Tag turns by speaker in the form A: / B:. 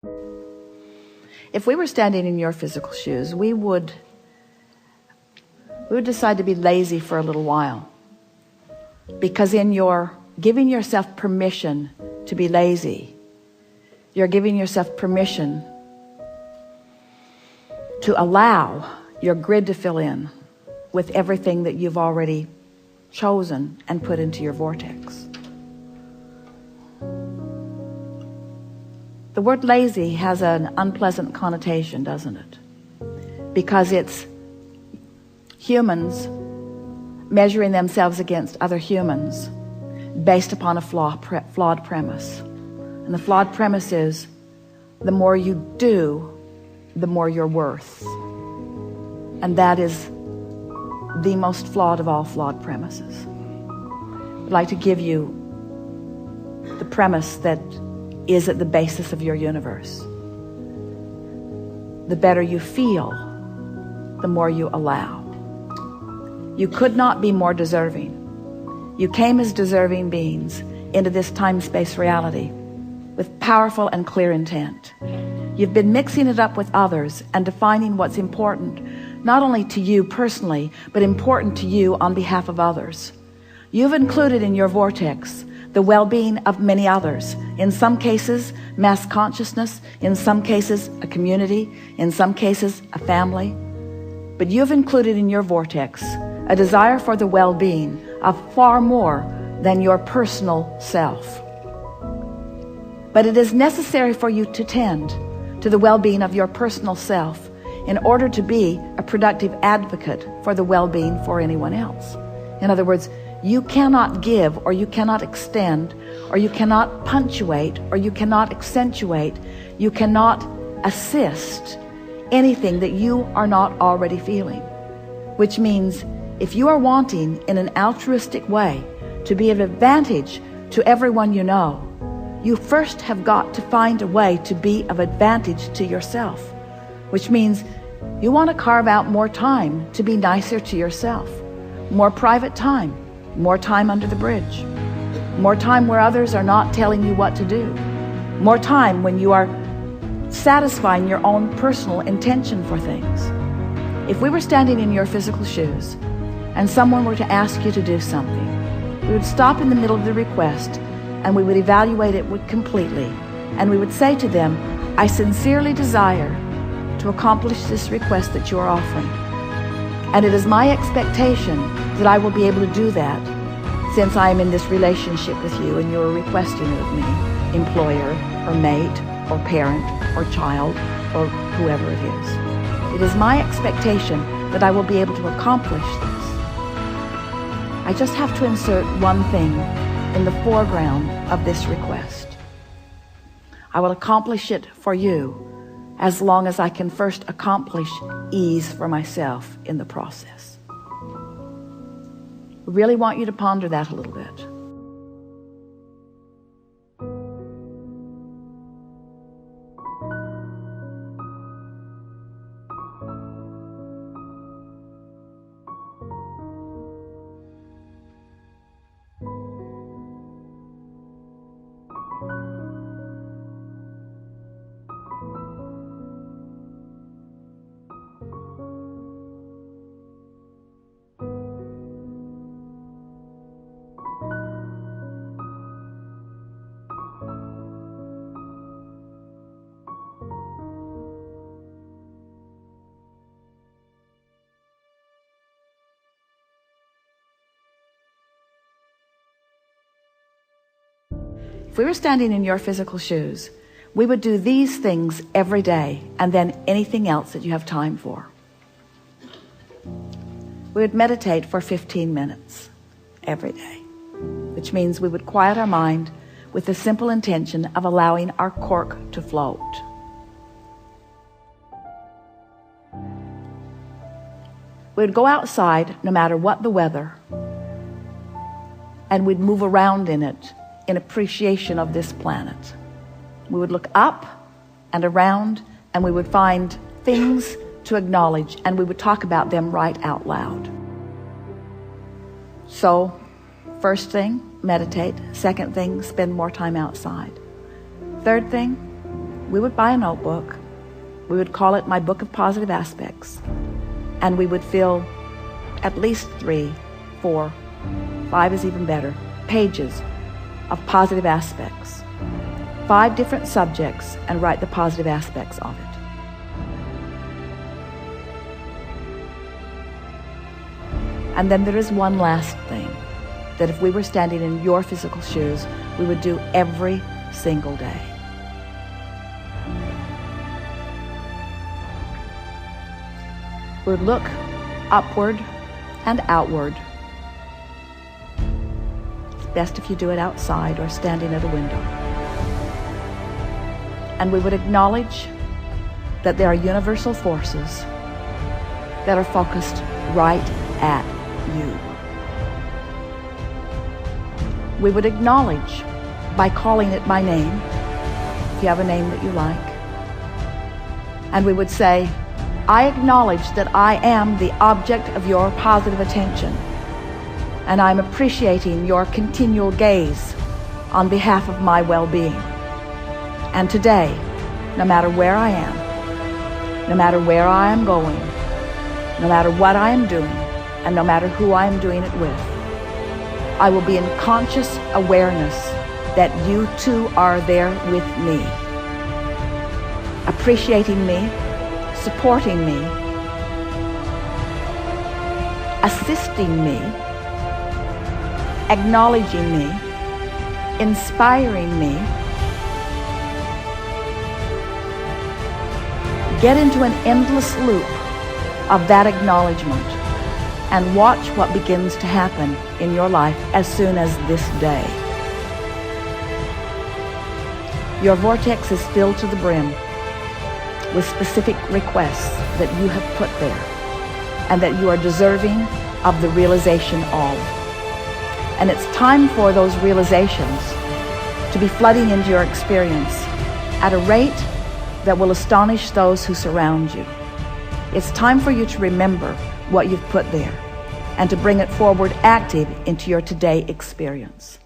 A: If we were standing in your physical shoes, we would decide to be lazy for a little while. Because in your giving yourself permission to be lazy, you're giving yourself permission to allow your grid to fill in with everything that you've already chosen and put into your vortex. The word lazy has an unpleasant connotation, doesn't it? Because it's humans measuring themselves against other humans based upon a flawed premise. And the flawed premise is, the more you do, the more you're worth. And that is the most flawed of all flawed premises. I'd like to give you the premise that is at the basis of your universe. The better you feel, the more you allow. You could not be more deserving. You came as deserving beings into this time-space reality with powerful and clear intent. You've been mixing it up with others and defining what's important, not only to you personally, but important to you on behalf of others. You've included in your vortex the well-being of many others. In some cases, mass consciousness. In some cases, a community. In some cases, a family. But you've included in your vortex a desire for the well-being of far more than your personal self. But it is necessary for you to tend to the well-being of your personal self in order to be a productive advocate for the well-being for anyone else. In other words, you cannot give, or you cannot extend, or you cannot punctuate, or you cannot accentuate, you cannot assist anything that you are not already feeling. Which means, if you are wanting in an altruistic way to be of advantage to everyone you know, you first have got to find a way to be of advantage to yourself. Which means you want to carve out more time to be nicer to yourself. More private time. More time under the bridge. More time where others are not telling you what to do. More time when you are satisfying your own personal intention for things. If we were standing in your physical shoes and someone were to ask you to do something, we would stop in the middle of the request and we would evaluate it completely, and we would say to them, I sincerely desire to accomplish this request that you are offering. And it is my expectation that I will be able to do that, since I am in this relationship with you and you are requesting it of me, employer or mate or parent or child or whoever it is. It is my expectation that I will be able to accomplish this. I just have to insert one thing in the foreground of this request. I will accomplish it for you as long as I can first accomplish ease for myself in the process. I really want you to ponder that a little bit. If we were standing in your physical shoes, we would do these things every day and then anything else that you have time for. We would meditate for 15 minutes every day, which means we would quiet our mind with the simple intention of allowing our cork to float. We would go outside no matter what the weather, and we'd move around in it in appreciation of this planet. We would look up and around, and we would find things to acknowledge, and we would talk about them right out loud. So, first thing, meditate. Second thing, spend more time outside. Third thing, we would buy a notebook. We would call it My Book of Positive Aspects. And we would fill at least 3, 4, 5 is even better, pages of positive aspects. 5 different subjects, and write the positive aspects of it. And then there is one last thing that if we were standing in your physical shoes, we would do every single day. We would look upward and outward. It's best if you do it outside or standing at a window. And we would acknowledge that there are universal forces that are focused right at you. We would acknowledge by calling it by name, if you have a name that you like. And we would say, I acknowledge that I am the object of your positive attention, and I'm appreciating your continual gaze on behalf of my well-being. And today, no matter where I am, no matter where I am going, no matter what I am doing, and no matter who I am doing it with, I will be in conscious awareness that you too are there with me, appreciating me, supporting me, assisting me, acknowledging me, inspiring me. Get into an endless loop of that acknowledgement and watch what begins to happen in your life as soon as this day. Your vortex is filled to the brim with specific requests that you have put there and that you are deserving of the realization of. And it's time for those realizations to be flooding into your experience at a rate that will astonish those who surround you. It's time for you to remember what you've put there and to bring it forward active into your today experience.